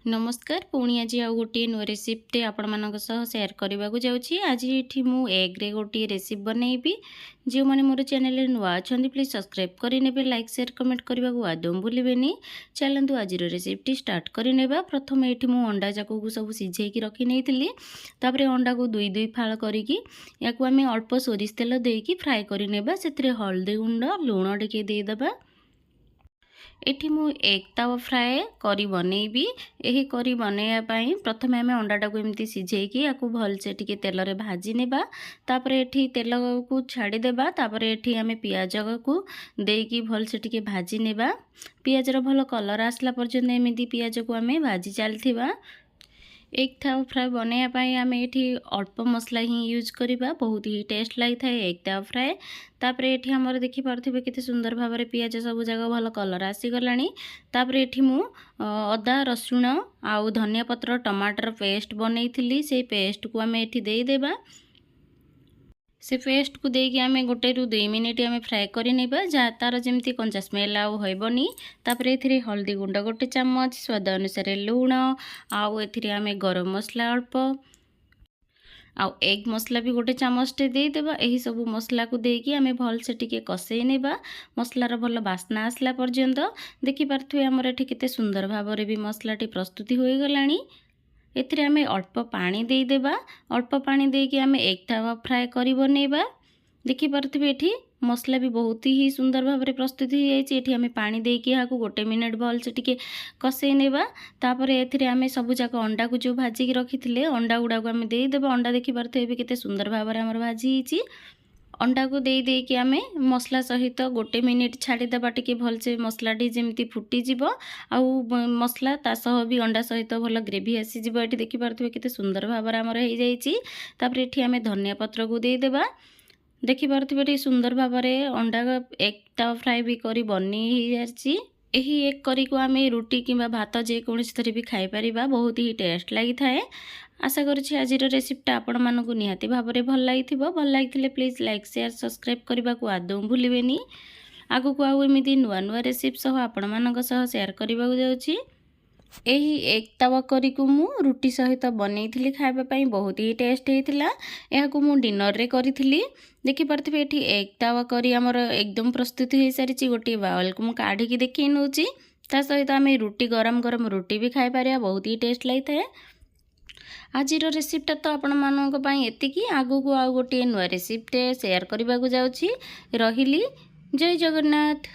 नमस्कार पुणी आज आउ गोटे नुआ रेसिपीटे आपण मानक सह शेयर करने को जाऊँगी। आज ये मु एग्रे गोटे रेसिपी बनैबी। जो मैंने मोर चैनल नुआ अच्छा प्लीज सब्सक्राइब करेंगे, लाइक शेयर कमेंट करने को आदम भूलें। चलतु आज रेसिपी स्टार्ट करने। प्रथम ये मु अंडा जाक को सब सीझे रखी नहीं, अंडा को दुई दुई फाड़ करके आम अल्प सोरिष तेल देकी फ्राए करने। से हल्दी गुंड लुण टिके देदेबा। एठी मु एग तावा फ्राए करी बनैबी। एही करी बनैयापाई प्रथमे आमे अंडाटा को एमती सिझेकी याकू भलसे टिके तेल रे भाजी नेबा। तापरे एठी तेल को छाड़ी देबा। तापरे एठी आमे पियाज को देकी भलसे टिके भाजी नेबा। पियाज रो भल कलर आसला पर्यंत एमिति पियाज को आमे भाजी चलथिबा। एग तावा फ्राए बनैयापाई आमे एठी अल्प मसला ही यूज करिबा। बहुत ही टेस्ट लगी था एग तावा फ्राए। तापरे एठी हमर देखि पारथिबे केते सुंदर भाबरे पियाज सब जगह भल कलर आसी गलानी। तापरे एठी मु अदा रसुण आउ धनिया पत्र टमाटर पेस्ट बनैथिली। से पेस्ट को आमे एठी देई देबा। से पेस्ट को देकी आमे गोटे रु 2 मिनिट आमे फ्राए करि नेबा, जा तार जेमती कंचा स्मेल आउ होइबनी। तापरे एथिरे हल्दी गुंड गोटे चम्मच, स्वाद अनुसार लुण, आउ एथिरे आमे गरम मसला अल्प आउ एग मसला भी गोटे चामचटे देदेबा। यही सब मसला को देकी आमे भल से टिके कषई नेबा। मसलार भल बास्ना आसला पर्यंत देखि पारथुए हमर एठी केते सुंदर भाबरे भी मसलाटी प्रस्तुति होई गलानी। एथिरे आमे अल्प पानी देदेबा। अल्प पानी देकी आमे एग तावा फ्राए करी बनेबा। देखि पारथिबे एठी मसला भी बहुत ही सुंदर भाव में प्रस्तुत हो जाए। एठी आमे पानी देकी याकू गोटे मिनिट भल से टिके कषई नेबा। तापरे एथिरे आमे सबु जाक अंडा को जो भाजी की रखिथिले अंडा गुडा को आमे देई देबा। अंडा देखि पारथिबे केते सुंदर भाव में हमर भाजी हिची। अंडा को देई देकी आमे मसला सहित गोटे मिनिट छाड़ी देबा। टिके भल से मसलाटी जेमती फुटी जिवो आउ मसला ता सह भी अंडा सहित भल ग्रेवी आसी जिवो। एठी देखि पारथिबे केते सुंदर भाव में हमर हो जाइछि। तापरे एठी आमे धनिया पत्र को देई देबा। देखि पारथिबे सुंदर भाव में अंडा एग तावा फ्राए भी करी बनी जाछि। एही एग करी को आमे रुटी किंबा भात जेकोसी थरे भी खाई परिबा। बहुत ही टेस्ट लगी थाए। आशा करुछि आज रेसिपीटा आपण मानकु निहाती भाव में भल लागिथिबो। भल लागिथिले प्लीज लाइक शेयर सब्सक्राइब करने को आदौ भूलिबेनी। आगु को आउ एमिति नुआ नुआ रेसिपी सह आपण मानक सह शेयर करबा को जाउछि। एही एग तावा करी को मु रुटी सहित बनैथिली खाइबा पई बहुत ही टेस्ट हेतिला। एहा को मु डिनर रे करिथिली। देखि पारथिबे एठी एग तावा करी हमर एकदम प्रस्तुत हो सारिछि। गोटे बाउल को मु काढी की देखि नउछि। ता सहित आमे रुटी गरम गरम रुटी भी खाइ पारिया। बहुत ही टेस्ट लागि थाए। आज रेसिपीटा तो आपण मानक पई एतिकी। आगु को आ गोटे नुआ रेसिपीटे शेयर करबा को जाउछि। रहिली। जय जगन्नाथ।